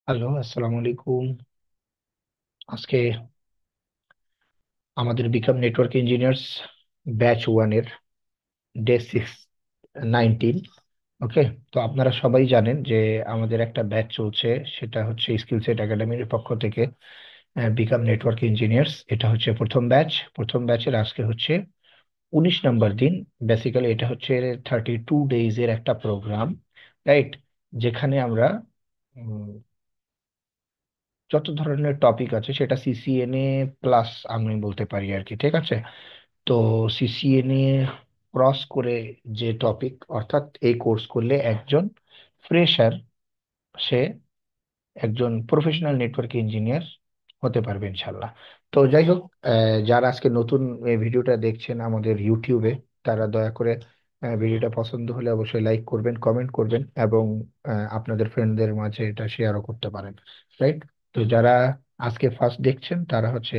Hello, আসসালামু আলাইকুম। আজকে আমাদের বিকাম নেটওয়ার্ক ইঞ্জিনিয়ার্স ব্যাচ ওয়ানের ডে 6-19। ওকে। তো আপনারা সবাই জানেন যে আমাদের একটা ব্যাচ চলছে, সেটা হচ্ছে স্কিল সেট একাডেমির পক্ষ থেকে বিকাম নেটওয়ার্ক ইঞ্জিনিয়ার্স। এটা হচ্ছে প্রথম ব্যাচের আজকে হচ্ছে 19 নম্বর দিন। বেসিক্যালি এটা হচ্ছে 32 ডেইজ এর একটা প্রোগ্রাম, রাইট? যেখানে আমরা যত ধরনের টপিক আছে সেটা সিসিএনএ প্লাস আমি বলতে পারি আর কি, ঠিক আছে? তো সিসিএনএ ক্রস করে যে টপিক, অর্থাৎ এই কোর্স করলে একজন ফ্রেশার সে একজন প্রফেশনাল নেটওয়ার্ক ইঞ্জিনিয়ার হতে পারবে ইনশাল্লাহ। তো যাই হোক, যারা আজকে নতুন এই ভিডিওটা দেখছেন আমাদের ইউটিউবে, তারা দয়া করে ভিডিওটা পছন্দ হলে অবশ্যই লাইক করবেন, কমেন্ট করবেন এবং আপনাদের ফ্রেন্ডদের মাঝে এটা শেয়ারও করতে পারেন, রাইট? তো যারা আজকে ফার্স্ট দেখছেন তারা হচ্ছে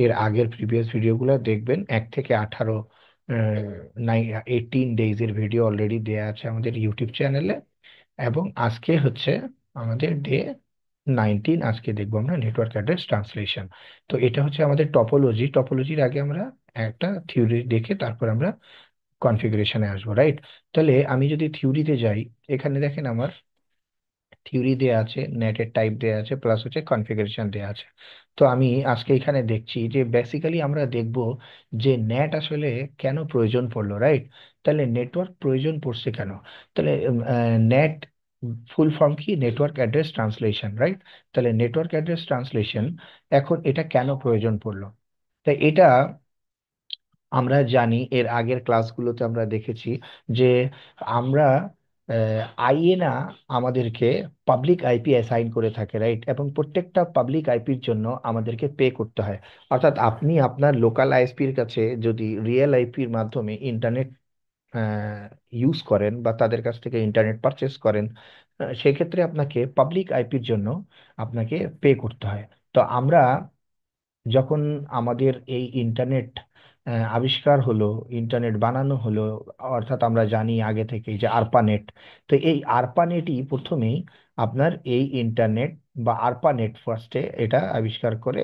এর আগের প্রিভিয়াস ভিডিওগুলো দেখবেন। 1 থেকে 18, 18 ডেইজের ভিডিও অলরেডি দেয়া আছে আমাদের ইউটিউব চ্যানেলে। এবং আজকে হচ্ছে আমাদের ডে 19। আজকে দেখবো আমরা নেটওয়ার্ক অ্যাড্রেস ট্রান্সলেশন। তো এটা হচ্ছে আমাদের টপোলজির আগে আমরা একটা থিওরি দেখে তারপর আমরা কনফিগারেশনে আসবো, রাইট? তাহলে আমি যদি থিওরিতে যাই, এখানে দেখেন আমার থিওরি দেয়া আছে, নেটের টাইপ দেয়া আছে, প্লাস হচ্ছে কনফিগারেশন দেয়া আছে। তো আমি আজকে এখানে দেখছি যে বেসিক্যালি আমরা দেখব যে নেট আসলে কেন প্রয়োজন পড়লো, রাইট? তাহলে নেটওয়ার্ক প্রয়োজন পড়ছে কেন? তাহলে নেট ফুল ফর্ম কি? Network address translation, right? তাহলে নেটওয়ার্ক অ্যাড্রেস ট্রান্সলেশন এখন এটা কেন প্রয়োজন পড়লো? তাই এটা আমরা জানি, এর আগের ক্লাসগুলোতে আমরা দেখেছি যে আমরা আইএনএ আমাদেরকে পাবলিক আইপি অ্যাসাইন করে থাকে, রাইট? এবং প্রত্যেকটা পাবলিক আইপির জন্য আমাদেরকে পে করতে হয়। অর্থাৎ আপনি আপনার লোকাল আইএসপির কাছে যদি রিয়েল আইপির মাধ্যমে ইন্টারনেট ইউজ করেন বা তাদের কাছ থেকে ইন্টারনেট পারচেস করেন, সেক্ষেত্রে আপনাকে পাবলিক আইপির জন্য আপনাকে পে করতে হয়। তো আমরা যখন আমাদের এই ইন্টারনেট আবিষ্কার হলো, ইন্টারনেট বানানো হলো, অর্থাৎ আমরা জানি আগে থেকে যে আরপানেট। তো এই আরপানেটই প্রথমেই আপনার এই ইন্টারনেট বা আরপানেট ফার্স্টে এটা আবিষ্কার করে,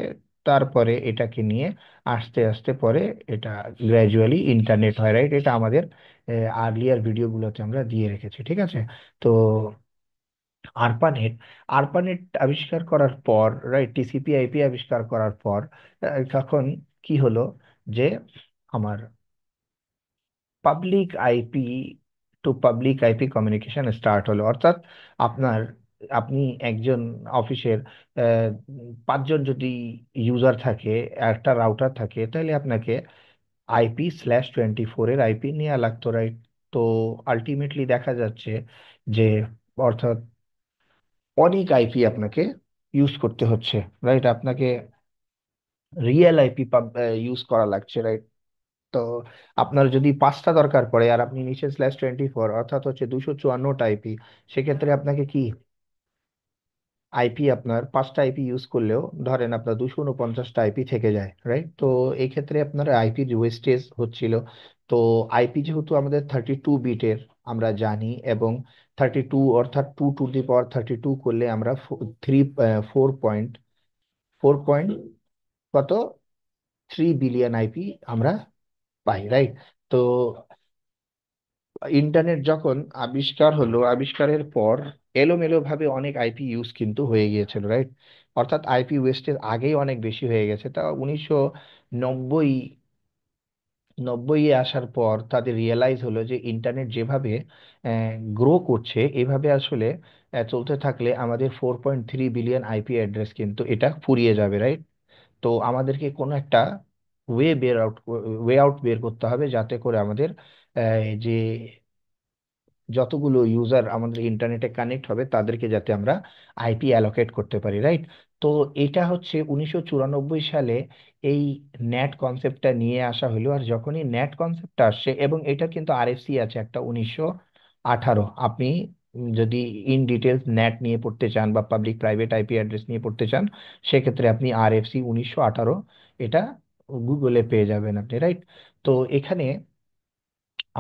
তারপরে এটাকে নিয়ে আস্তে আস্তে পরে এটা গ্র্যাজুয়ালি ইন্টারনেট হয়, রাইট? এটা আমাদের আর্লিয়ার ভিডিওগুলোতে আমরা দিয়ে রেখেছি, ঠিক আছে? তো আরপানেট আরপানেট আবিষ্কার করার পর, রাইট, টিসিপি আইপি আবিষ্কার করার পর তখন কি হলো যে আমার public IP to public IP communication start হলো। অর্থাৎ আপনার আপনি একজন অফিসের 5 জন যদি ইউজার থাকে, একটা রাউটার থাকে, তাহলে আপনাকে IP/24 এর আইপি নেওয়া লাগতো, রাইট? তো আলটিমেটলি দেখা যাচ্ছে যে অর্থাৎ অনেক আইপি আপনাকে ইউজ করতে হচ্ছে, রাইট? আপনাকে রিয়েল আইপি ইউজ করা লাগছে, রাইট? তো আপনার যদি 5টা দরকার পড়ে আর আপনি নিচে /24 অর্থাৎ হচ্ছে 254টা আইপি, সেক্ষেত্রে আপনাকে কি আপনার 5টা আইপি ইউজ করলেও ধরেন আপনার 249টা আইপি থেকে যায়, রাইট? তো এই ক্ষেত্রে আপনার আইপির ওয়েস্টেজ হচ্ছিল। তো আইপি যেহেতু আমাদের 32 বিটের আমরা জানি, এবং 32 অর্থাৎ 2 টু দি পাওয়ার 32 করলে আমরা 4 পয়েন্ট কত 3 বিলিয়ন আইপি আমরা পাই, রাইট? তো ইন্টারনেট যখন আবিষ্কার হলো, আবিষ্কারের পর এলোমেলো ভাবে অনেক আইপি ইউজ কিন্তু হয়ে গিয়েছিল, রাইট? অর্থাৎ আইপি ওয়েস্টেজ আগেই অনেক বেশি হয়ে গেছে। তা 1990 নব্বই আসার পর তাদের রিয়েলাইজ হলো যে ইন্টারনেট যেভাবে গ্রো করছে, এভাবে আসলে চলতে থাকলে আমাদের 4.3 বিলিয়ন আইপি অ্যাড্রেস কিন্তু এটা ফুরিয়ে যাবে, রাইট? তো আমাদেরকে কোনো একটা ওয়ে আউট বের করতে হবে, যাতে করে আমাদের যে যতগুলো ইউজার আমাদের ইন্টারনেটে কানেক্ট হবে তাদেরকে যাতে আমরা আইপি অ্যালোকেট করতে পারি, রাইট? তো এটা হচ্ছে 1994 সালে এই ন্যাট কনসেপ্টটা নিয়ে আসা হলো। আর যখনই ন্যাট কনসেপ্টটা আসছে, এবং এটা কিন্তু আরএফসি আছে একটা 1918। আপনি যদি ইন ডিটেলস ন্যাট নিয়ে পড়তে চান বা পাবলিক প্রাইভেট আইপি অ্যাড্রেস নিয়ে পড়তে চান, সেক্ষেত্রে আপনি আরএফসি 1918 এটা গুগলে পেয়ে যাবেন আপনি, রাইট? তো এখানে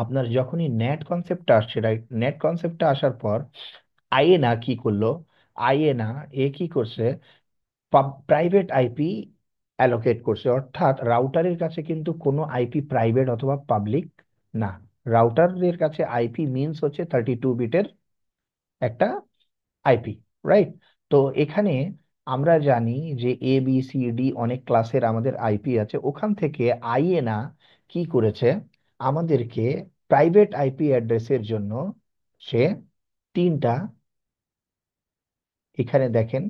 আপনার যখনই নেট কনসেপ্টটা আসছে, রাইট, নেট কনসেপ্টটা আসার পর আইএনএ কি করলো? আইএনএ এ কি করছে, প্রাইভেট আইপি অ্যালোকেট করছে, অর্থাৎ রাউটারের কাছে কিন্তু কোনো আইপি প্রাইভেট অথবা পাবলিক না। রাউটারের কাছে আইপি মিনস হচ্ছে 32 বিটের একটা আইপি, রাইট? তো এখানে আমরা জানি যে এ বি সি ডি অনেক ক্লাসের আমাদের আইপি আছে, ওখান থেকে আইএনএ কি করেছে, আমাদেরকে প্রাইভেট আইপি অ্যাড্রেসের জন্য সে তিনটা, এখানে দেখেন,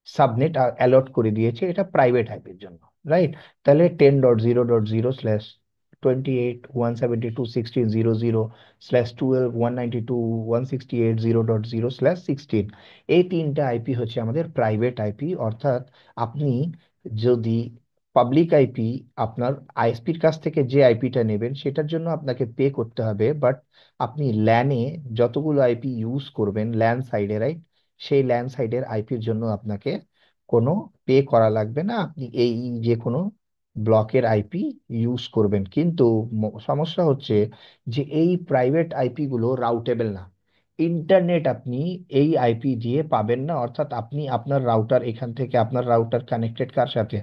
সাবনেট অ্যালট করে দিয়েছে, এটা প্রাইভেট আইপির জন্য, রাইট? তাহলে 10.0.0/28.172.16.0/12.192.168.0.0/16, এই তিনটা আইপি হচ্ছে আমাদের প্রাইভেট আইপি। অর্থাৎ আপনি যদি পাবলিক আইপি, আপনার আইএসপির কাছ থেকে যে আইপিটা নেবেন সেটার জন্য আপনাকে পে করতে হবে, বাট আপনি ল্যানে যতগুলো আইপি ইউজ করবেন ল্যান সাইডে, রাইট, সেই ল্যান্ড সাইডের আইপির জন্য আপনাকে কোনো পে করা লাগবে না, আপনি এই যে কোনো ব্লকের আইপি ইউজ করবেন। কিন্তু সমস্যা হচ্ছে যে এই প্রাইভেট আইপি গুলো রাউটেবল না, ইন্টারনেট আপনি এই আইপি দিয়ে পাবেন না। অর্থাৎ আপনি আপনার রাউটার, এখান থেকে আপনার রাউটার কানেক্টেড কার সাথে,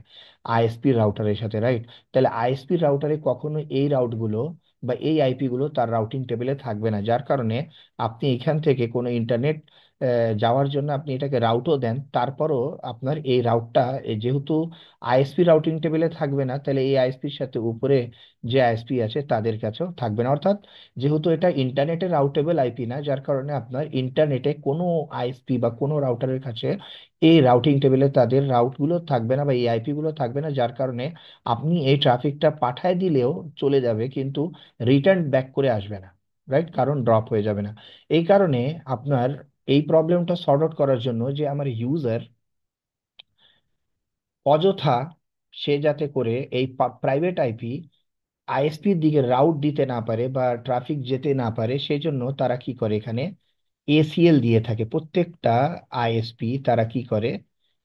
আইএসপি রাউটারের সাথে, রাইট? তাহলে আইএসপি রাউটারে কখনো এই রাউট গুলো বা এই আইপি গুলো তার রাউটিং টেবিলে থাকবে না, যার কারণে আপনি এখান থেকে কোনো ইন্টারনেট যাওয়ার জন্য আপনি এটাকে রাউটও দেন, তারপরও আপনার এই রাউটটা যেহেতু আইএসপি রাউটিং টেবিলে থাকবে না, তাহলে এই আইএসপির সাথে উপরে যে আইএসপি আছে তাদের কাছেও থাকবে না। অর্থাৎ যেহেতু এটা ইন্টারনেটে রাউটেবল আইপি না, যার কারণে আপনার ইন্টারনেটে কোনো আইএসপি বা কোনো রাউটারের কাছে এই রাউটিং টেবিলে তাদের রাউটগুলো থাকবে না বা এই আইপি গুলো থাকবে না, যার কারণে আপনি এই ট্রাফিকটা পাঠায় দিলেও চলে যাবে কিন্তু রিটার্ন ব্যাক করে আসবে না, রাইট? কারণ ড্রপ হয়ে যাবে না। এই কারণে আপনার এই প্রবলেমটা সর্ট আউট করার জন্য যে আমার ইউজার অযথা, সে যাতে করে এই প্রাইভেট আইপি আইএসপির দিকে রাউট দিতে না পারে বা ট্রাফিক যেতে না পারে, সেই জন্য তারা কি করে, এখানে এসিএল দিয়ে থাকে। প্রত্যেকটা আইএসপি তারা কি করে,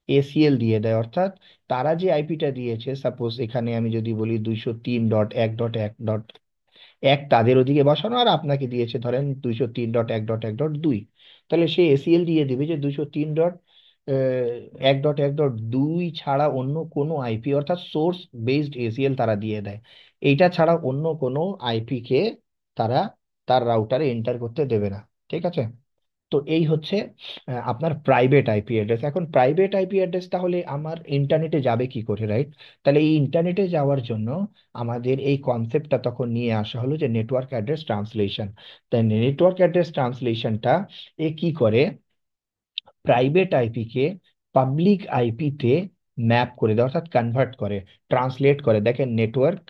এসিএল দিয়ে দেয়। অর্থাৎ তারা যে আইপিটা দিয়েছে, সাপোজ এখানে আমি যদি বলি 203.1.1.1 তাদের ওদিকে বসানো, আর আপনাকে দিয়েছে ধরেন 203.1.1.2, তাহলে সে এসিএল দিয়ে দিবে যে 203.1.1.2 ছাড়া অন্য কোনো আইপি, অর্থাৎ সোর্স বেসড এসিএল তারা দিয়ে দেয়, এইটা ছাড়া অন্য কোনো আইপি কে তারা তার রাউটারে এন্টার করতে দেবে না। ঠিক আছে? তো এই হচ্ছে আপনার প্রাইভেট আইপি অ্যাড্রেস। এখন প্রাইভেট আইপি অ্যাড্রেস তাহলে আমার ইন্টারনেটে যাবে কি করে, রাইট? তাহলে এই ইন্টারনেটে যাওয়ার জন্য আমাদের এই কনসেপ্টটা তখন নিয়ে আসা হলো যে নেটওয়ার্ক অ্যাড্রেস ট্রান্সলেশন। তাই নেটওয়ার্ক অ্যাড্রেস ট্রান্সলেশনটা এ কি করে, প্রাইভেট আইপি কে পাবলিক আইপিতে ম্যাপ করে দেয়, অর্থাৎ কনভার্ট করে, ট্রান্সলেট করে। দেখেন নেটওয়ার্ক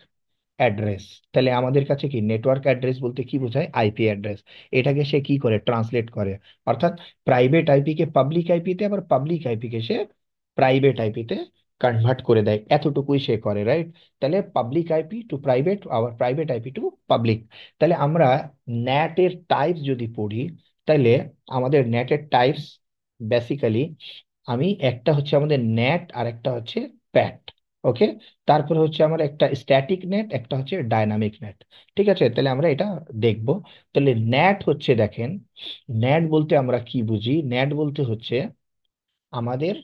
অ্যাড্রেস, তাহলে আমাদের কাছে কি নেটওয়ার্ক অ্যাড্রেস বলতে কি বোঝায়, আইপি অ্যাড্রেস, এটাকে সে কি করে ট্রান্সলেট করে, অর্থাৎ প্রাইভেট আইপি কে পাবলিক আইপিতে, আবার পাবলিক আইপি কে সে প্রাইভেট আইপিতে কনভার্ট করে দেয়, এতটুকুই সে করে, রাইট? তাহলে পাবলিক আইপি টু প্রাইভেট, আবার প্রাইভেট আইপি টু পাবলিক। তাহলে আমরা ন্যাটের টাইপস যদি পড়ি, তাহলে আমাদের নেটের টাইপস বেসিক্যালি, আমি একটা হচ্ছে আমাদের নেট আর একটা হচ্ছে প্যাট, ওকে? তারপরে হচ্ছে আমার একটা স্ট্যাটিক নেট, একটা হচ্ছে ডায়নামিক নেট। ঠিক আছে, তাহলে আমরা এটা দেখব। তাহলে নেট হচ্ছে, দেখেন, নেট বলতে আমরা কি বুঝি, নেট বলতে হচ্ছে আমাদের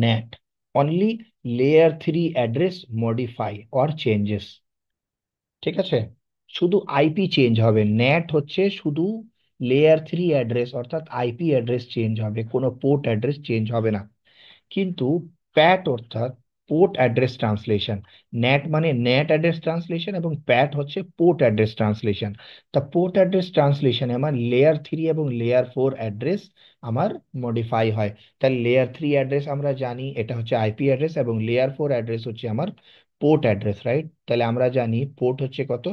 net only layer 3 address modify or changes. ঠিক আছে, শুধু আইপি চেঞ্জ হবে, নেট হচ্ছে শুধু লেয়ার 3 অ্যাড্রেস, অর্থাৎ আইপি অ্যাড্রেস চেঞ্জ হবে, কোনো পোর্ট অ্যাড্রেস চেঞ্জ হবে না। কিন্তু প্যাট অর্থাৎ পোর্ট অ্যাড্রেস ট্রান্সলেশন, নেট মানে নেট অ্যাড্রেস ট্রান্সলেশন এবং প্যাট হচ্ছে পোর্ট অ্যাড্রেস ট্রান্সলেশন। তা পোর্ট অ্যাড্রেস ট্রান্সলেশনে আমার লেয়ার 3 এবং লেয়ার 4 অ্যাড্রেস আমার মডিফাই হয়। তাহলে লেয়ার 3 অ্যাড্রেস আমরা জানি এটা হচ্ছে আইপি অ্যাড্রেস, এবং লেয়ার 4 অ্যাড্রেস হচ্ছে আমার পোর্ট অ্যাড্রেস, রাইট? তাহলে আমরা জানি পোর্ট হচ্ছে কত,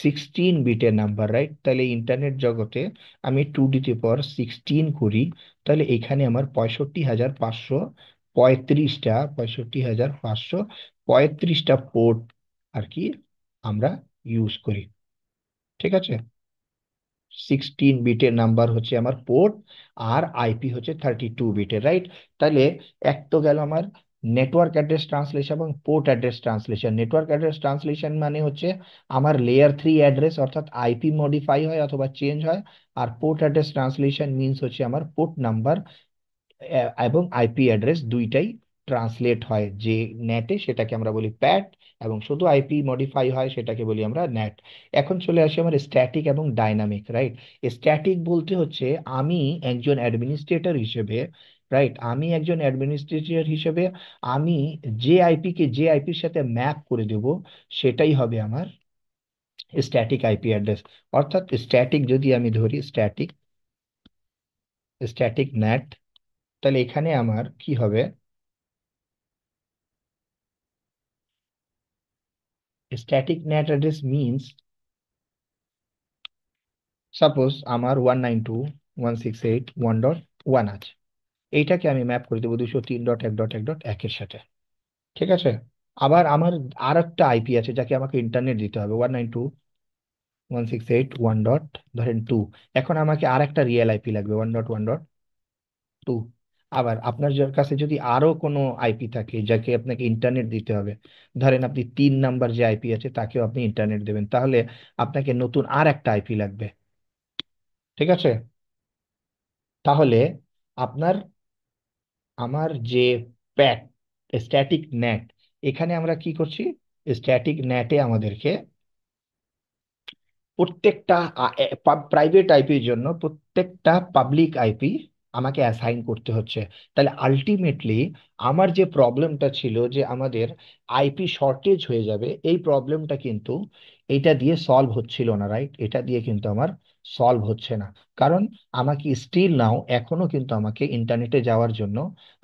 16 বিটের নাম্বার, রাইট? তাহলে ইন্টারনেট জগতে আমি 2 টু দি পাওয়ার 16 করি, তাহলে এখানে আমার 65,535টা পোর্ট আর কি আমরা ইউজ করি। ঠিক আছে, 16 বিটের নাম্বার হচ্ছে আমার পোর্ট, আর আইপি হচ্ছে 32 বিটের, রাইট? তাহলে এক তো গেল আমার নেটওয়ার্ক অ্যাড্রেস ট্রান্সলেশন এবং port address translation. Network address translation মানে হচ্ছে আমার লেয়ার 3 অ্যাড্রেস অর্থাৎ আইপি মডিফাই হয় অথবা চেঞ্জ হয়। আর পোর্ট অ্যাড্রেস ট্রান্সলেশন মিনস হচ্ছে আমার পোর্ট নাম্বার এবং আইপি অ্যাড্রেস দুইটাই ট্রান্সলেট হয় যে নেটে, সেটাকে আমরা বলি প্যাট। এবং শুধু আইপি মডিফাই হয় সেটাকে বলি আমরা ন্যাট। এখন চলে আসি আমার স্ট্যাটিক এবং ডাইনামিক, রাইট? স্ট্যাটিক বলতে হচ্ছে আমি একজন অ্যাডমিনিস্ট্রেটর হিসেবে, রাইট, আমি একজন অ্যাডমিনিস্ট্রেটর হিসেবে আমি যে আইপি কে যে আইপির সাথে ম্যাপ করে দেব সেটাই হবে আমার স্ট্যাটিক আইপি অ্যাড্রেস। অর্থাৎ স্ট্যাটিক যদি আমি ধরি, স্ট্যাটিক স্ট্যাটিক ন্যাট, তাহলে এখানে আমার কি হবে? Static net address means suppose আমার 192.168.1.1 আছে, এইটাকে আমি ম্যাপ করে দেবো 203.1.1.1 এর সাথে। ঠিক আছে? আবার আমার আর একটা আইপি আছে যাকে আমাকে ইন্টারনেট দিতে হবে, 192.168.1. ধরেন 2। এখন আমাকে আর একটা রিয়েল আইপি লাগবে, 1.1.2। আবার আপনার কাছে যদি আরো কোনো আইপি থাকে যাকে আপনাকে ইন্টারনেট দিতে হবে, ধরেন আপনি 3 নাম্বার যে আইপি আছে তাকেও আপনি ইন্টারনেট দেবেন, তাহলে আপনাকে নতুন আর একটা আইপি লাগবে। ঠিক আছে? তাহলে আপনার আমার যে প্যাট স্ট্যাটিক নেট, এখানে আমরা কি করছি? স্ট্যাটিক নেটে আমাদেরকে প্রত্যেকটা প্রাইভেট আইপির জন্য প্রত্যেকটা পাবলিক আইপি আমাকে অ্যাসাইন করতে হচ্ছে। তাহলে আলটিমেটলি আমার যে প্রবলেমটা ছিল যে আমাদের আইপি শর্টেজ হয়ে যাবে, এই প্রবলেমটা কিন্তু এটা দিয়ে সলভ হচ্ছিল না, রাইট? এটা দিয়ে কিন্তু আমার সলভ হচ্ছে না। কারণ আমাকে স্টিল নাও এখনো কিন্তু আমাকে ইন্টারনেটে যাওয়ার জন্য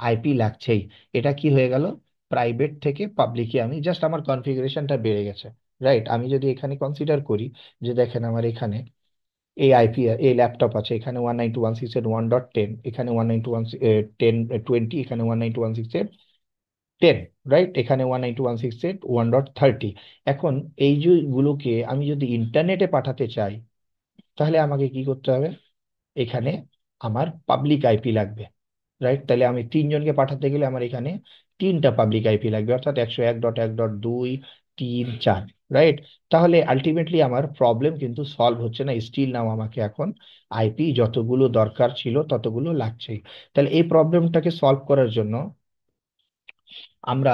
আইপি লাগছেই। এটা কি হয়ে গেল? প্রাইভেট থেকে পাবলিকে আমি জাস্ট আমার কনফিগারেশনটা বেড়ে গেছে, রাইট? আমি যদি এখানে কনসিডার করি যে দেখেন আমার এখানে এই আইপি এই ল্যাপটপ আছে, এখানে 192.168.1.10, এখানে 192.168.10, এখানে 192.168.10, রাইট? এখানে 192.168.1.30। এখন এই যে গুলোকে আমি যদি ইন্টারনেটে পাঠাতে চাই, তাহলে আমাকে কি করতে হবে? এখানে আমার পাবলিক আইপি লাগবে, রাইট? তাহলে আমি 3 জনকে পাঠাতে গেলে আমার এখানে 3টা পাবলিক আইপি লাগবে, অর্থাৎ 101.1.2 3 4, রাইট? তাহলে আলটিমেটলি আমার প্রবলেম কিন্তু সলভ হচ্ছে না, স্টিল নাও আমাকে এখন আইপি যতগুলো দরকার ছিল ততগুলো লাগছেই। তাহলে এই প্রবলেমটাকে সলভ করার জন্য আমরা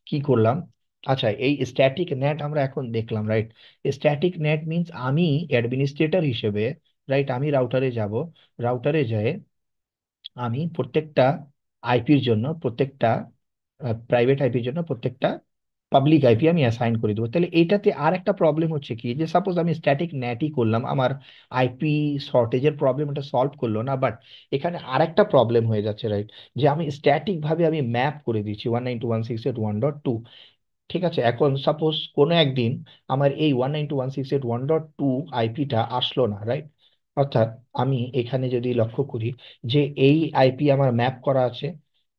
কি করলাম? আচ্ছা, এই স্ট্যাটিক নেট আমরা এখন দেখলাম, রাইট? স্ট্যাটিক নেট মিন্স আমি অ্যাডমিনিস্ট্রেটর হিসেবে, রাইট, আমি রাউটারে যাব, রাউটারে যায় আমি প্রত্যেকটা আইপির জন্য প্রত্যেকটা প্রাইভেট আইপির জন্য প্রত্যেকটা পাবলিক আইপি আমি অ্যাসাইন করে দেবো। তাহলে এইটাতে আর একটা প্রবলেম হচ্ছে কি, যে সাপোজ আমি স্ট্যাটিক নেটই করলাম, আমার আইপি শর্টেজের প্রবলেম এটা সলভ করলো না, বাট এখানে আর একটা প্রবলেম হয়ে যাচ্ছে, রাইট? যে আমি স্ট্যাটিক ভাবে আমি ম্যাপ করে দিচ্ছি 192.168.1.2। ঠিক আছে? এখন সাপোজ কোনো একদিন আমার এই 192.168.1.2 আইপিটা আসলো না, রাইট? অর্থাৎ আমি এখানে যদি লক্ষ্য করি যে এই আইপি আমার ম্যাপ করা আছে,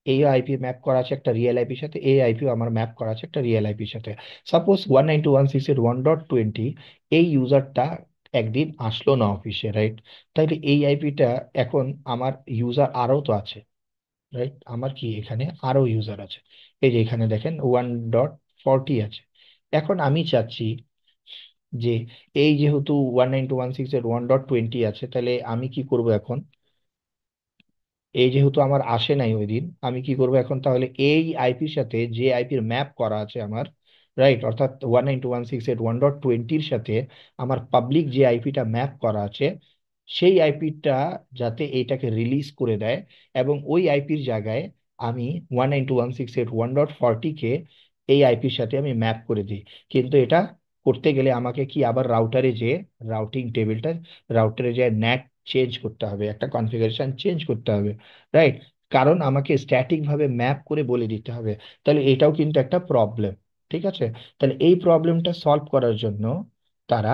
এই আইপি ম্যাপ করা আছে একটা রিয়েল আইপির সাথে, এই আইপিও আমার ম্যাপ করা আছে একটা রিয়েল আইপির সাথে। সাপোজ 192.168.1.20 এই ইউজারটা একদিন আসলো না অফিসে, রাইট? তাইলে এই আইপিটা এখন আমার ইউজার আরও তো আছে, রাইট? আমার কি এখানে আরো ইউজার আছে, এই যে এখানে দেখেন 1.40 আছে। এখন আমি চাচ্ছি যে এই যেহেতু 192.168.1.20 আছে, তাহলে আমি কি করব এখন? এই যেহেতু আমার আসে নাই ওই দিন, আমি কি করব এখন? তাহলে এই আইপির সাথে যে আইপির ম্যাপ করা আছে আমার, রাইট, অর্থাৎ 192.168.1.20-র সাথে আমার পাবলিক যে আইপিটা ম্যাপ করা আছে, সেই আইপিটা যাতে এইটাকে রিলিজ করে দেয় এবং ওই আইপির জায়গায় আমি 192.168.1.40-কে এই আইপির সাথে আমি ম্যাপ করে দিই। কিন্তু এটা করতে গেলে আমাকে কি আবার রাউটারে যে রাউটিং টেবিলটা, রাউটারে যে ন্যাট চেঞ্জ করতে হবে, একটা কনফিগারেশন চেঞ্জ করতে হবে, রাইট? কারণ আমাকে স্ট্যাটিক ভাবে ম্যাপ করে বলে দিতে হবে। তাহলে এটাও কিন্তু একটা প্রবলেম। ঠিক আছে? তাহলে এই প্রবলেমটা সলভ করার জন্য তারা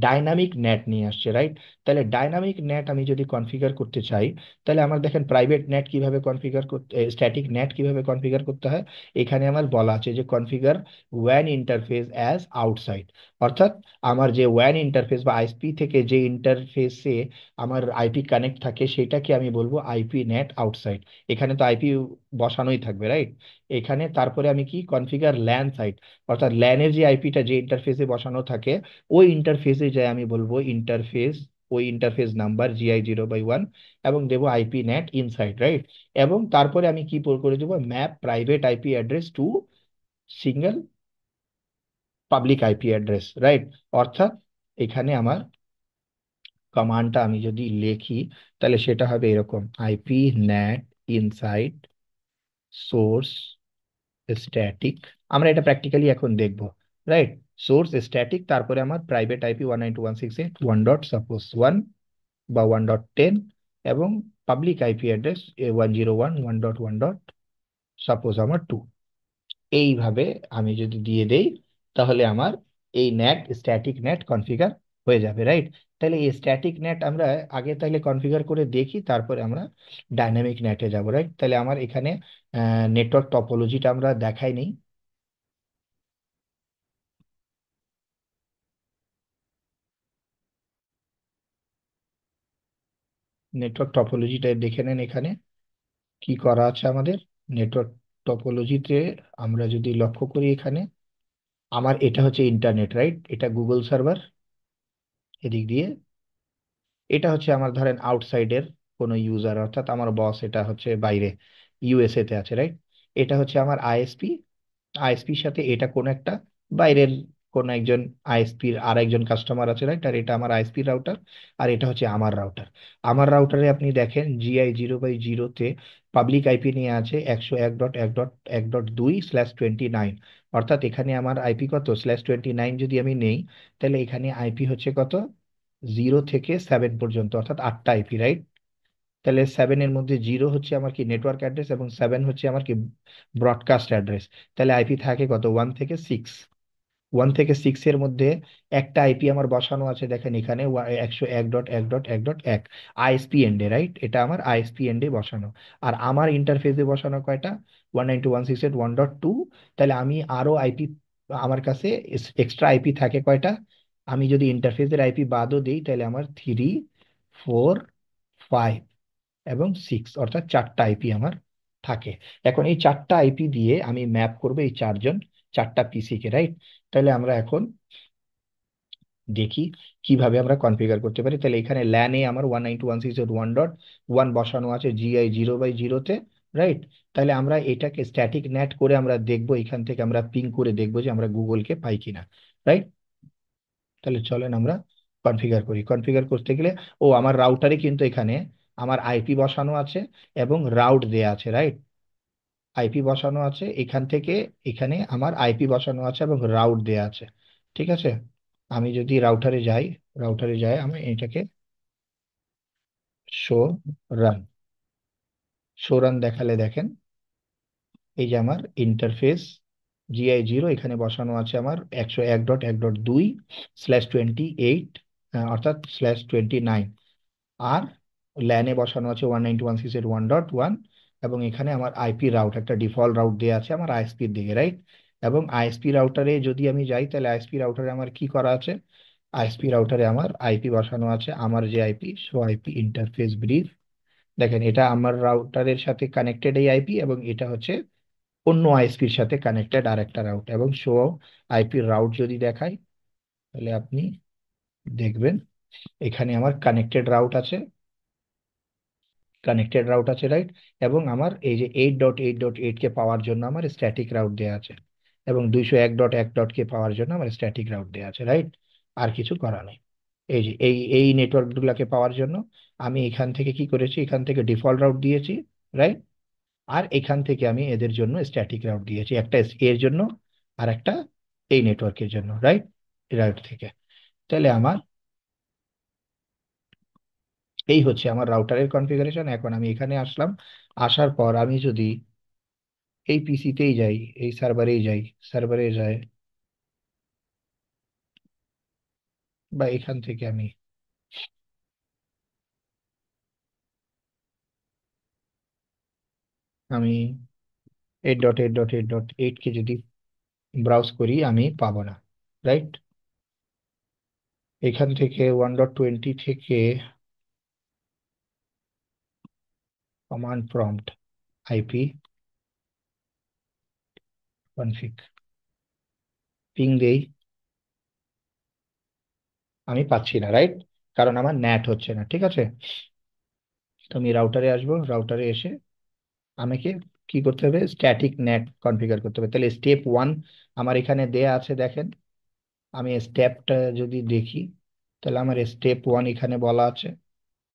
ডাইনামিক নেট নিয়ে আসছে, রাইট? তাহলে ডাইনামিক নেট আমি যদি কনফিগার করতে চাই, তাহলে আমার দেখেন প্রাইভেট নেট কিভাবে কনফিগার করতে, স্ট্যাটিক নেট কিভাবে কনফিগার করতে হয়। এখানে আমার বলা আছে যে কনফিগার ওয়্যান ইন্টারফেস অ্যাজ আউটসাইড, অর্থাৎ আমার যে ওয়্যান ইন্টারফেস বা আইএসপি থেকে যে ইন্টারফেসে আমার আইপি কানেক্ট থাকে সেটাকে আমি বলবো আইপি নেট আউটসাইড। এখানে তো আইপি বসানোই থাকবে, রাইট? এখানে তারপরে আমি কি কনফিগার ল্যান সাইড, অর্থাৎ ল্যানের যে আইপিটা যে ইন্টারফেসে বসানো থাকে ওই ইন্টারফেসে যাই আমি বলবো ইন্টারফেস, ওই ইন্টারফেস নাম্বার GI0/1 এবং দেবো আইপি নেট ইনসাইড, রাইট? এবং তারপরে আমি কি করে দেবো, map private IP address to single public IP address, right? অর্থাৎ এখানে আমার কমান্ডটা আমি যদি লিখি তাহলে সেটা হবে এরকম: IP net inside source static. আমরা এটা প্র্যাকটিক্যালি এখন দেখবো, রাইট? সোর্স স্ট্যাটিক, তারপরে আমার প্রাইভেট আইপি 192.168.1.1 বা 1.10, এবং পাবলিক আইপি অ্যাড্রেস 101.1. সাপোজ আমার 2। এইভাবে আমি যদি দিয়ে দেই তাহলে আমার এই নেট স্ট্যাটিক নেট কনফিগার হয়ে যাবে, রাইট? তাহলে এই স্ট্যাটিক নেট আমরা আগে তাহলে কনফিগার করে দেখি, তারপরে আমরা ডাইনামিক নেটে যাব, রাইট? তাহলে আমার এখানে নেটওয়ার্ক টপোলজিটা আমরা দেখাই নেই। নেটওয়ার্ক টপোলজিটা দেখে নেন এখানে কি করা আছে আমাদের। নেটওয়ার্ক টপোলজিতে আমরা যদি লক্ষ্য করি, এখানে আমার এটা হচ্ছে ইন্টারনেট, রাইট? এটা গুগল সার্ভার এদিক দিয়ে। এটা হচ্ছে আমার ধরেন আউটসাইডের কোনো ইউজার, অর্থাৎ আমার বস, এটা হচ্ছে বাইরে ইউএসএ তে আছে, রাইট? এটা হচ্ছে আমার আইএসপি, আইএসপির সাথে এটা কোন একটা বাইরের কোন একজন আইএসপির আর একজন কাস্টমার আছে, রাইট? আর এটা আমার আইএসপি রাউটার, আর এটা হচ্ছে আমার রাউটার। আমার রাউটারে আপনি দেখেন GI0/0-তে পাবলিক আইপি নিয়ে আছে 101.1.1.2/29। অর্থাৎ এখানে আমার আইপি কত, /29 যদি আমি নেই, তাহলে এখানে আইপি হচ্ছে কত, 0 থেকে 7 পর্যন্ত, অর্থাৎ 8টা আইপি, রাইট? তাহলে 7-এর মধ্যে 0 হচ্ছে আমার কি নেটওয়ার্ক অ্যাড্রেস এবং 7 হচ্ছে আমার কি ব্রডকাস্ট অ্যাড্রেস। তাহলে আইপি থাকে কত, 1 থেকে 6। 1 থেকে 6-এর মধ্যে একটা আইপি আমার বসানো আছে, দেখেন এখানে 101.1.1.1 আইএসপি এন্ডে, রাইট? এটা আমার আইএসপি এন্ডে বসানো। আর আমার ইন্টারফেসে বসানো কয়টা, 192.168.1.2। তাহলে আমি আরো আইপি, আমার কাছে এক্সট্রা আইপি থাকে কয়টা, আমি যদি ইন্টারফেসের আইপি বাদও দিই তাহলে আমার 3, 4, 5 এবং 6, অর্থাৎ 4টা আইপি আমার থাকে। এখন এই 4টা আইপি দিয়ে আমি ম্যাপ করবো এই চারজন, 4টা পিসি কে, রাইট? তাহলে আমরা এখন দেখি কিভাবে আমরা কনফিগার করতে পারি। তাহলে এখানে ল্যানে আমার 192.168.1.1 বসানো আছে GI0/0-তে, রাইট? তাহলে আমরা এটাকে স্ট্যাটিক নেট করে আমরা দেখবো, এখান থেকে আমরা পিং করে দেখবো যে আমরা গুগলকে পাই কিনা, রাইট? তাহলে চলেন আমরা কনফিগার করি। কনফিগার করতে গেলে, ও আমার রাউটারে কিন্তু এখানে আমার আইপি বসানো আছে এবং রাউট দেয়া আছে, রাইট? আইপি বসানো আছে এখান থেকে, এখানে আমার আইপি বসানো আছে এবং রাউট দেয়া আছে, ঠিক আছে? আমি যদি রাউটারে যাই, রাউটারে যাই আমি এটাকে শো রান, শো রান দেখালে দেখেন এই যে আমার ইন্টারফেস GI0 এখানে বসানো আছে আমার 101.1.2/28, অর্থাৎ /29। আর ল্যানে বসানো আছে 192.168.1.1, এবং এখানে আমার আইপি রাউট, একটা ডিফল্ট রাউট দেওয়া আছে আমার আইএসপির দিকে, রাইট? এবং আইএসপি রাউটারে যদি আমি যাই তাহলে আইএসপি রাউটারে আমার কি করা আছে, আইএসপি রাউটারে আমার আইপি বসানো আছে, আমার যে IP show IP interface brief, দেখেন এটা আমার রাউটারের সাথে কানেক্টেড এই আইপি, এবং এটা হচ্ছে অন্য আইএসপির সাথে কানেক্টেড আর একটা রাউট। এবং শো আইপি রাউট যদি দেখাই তাহলে আপনি দেখবেন এখানে আমার কানেক্টেড রাউট আছে, রাইট? এবং আমার এই যে 8.8.8 কে পাওয়ার জন্য আমার স্ট্যাটিক রাউট দেওয়া আছে, এবং 201.1. কে পাওয়ার জন্য আমার স্ট্যাটিক রাউট দেওয়া আছে, রাইট? আর কিছু করা নেই। এই যে এই নেটওয়ার্ক গুলাকে পাওয়ার জন্য আমি এখান থেকে কি করেছি, এখান থেকে ডিফল্ট রাউট দিয়েছি, রাইট? আর এখান থেকে আমি এদের জন্য স্ট্যাটিক রাউট দিয়েছি, একটা এর জন্য আর একটা এই নেটওয়ার্কের জন্য, রাইট? রাউট থেকে। তাহলে আমার এই হচ্ছে আমার রাউটারের কনফিগারেশন। এখন আমি এখানে আসলাম, আসার পর আমি যদি এই পিসিতেই যাই, এই সার্ভারেই যাই, সার্ভারে যাই, বা এখান থেকে আমি আমি 8.8.8.8 কে যদি ব্রাউজ করি আমি পাবো না, রাইট? এখান থেকে 1.20 থেকে command prompt IP config ping দেই, আমি পাচ্ছি না, রাইট? কারণ আমার ন্যাট হচ্ছে না, ঠিক আছে। তো আমি রাউটারে আসবো, রাউটারে এসে আমাকে কি করতে হবে, স্ট্যাটিক নেট কনফিগার করতে হবে। তাহলে স্টেপ ওয়ান আমার এখানে দেয়া আছে, দেখেন। আমি স্টেপটা যদি দেখি, তাহলে আমার স্টেপ ওয়ান এখানে বলা আছে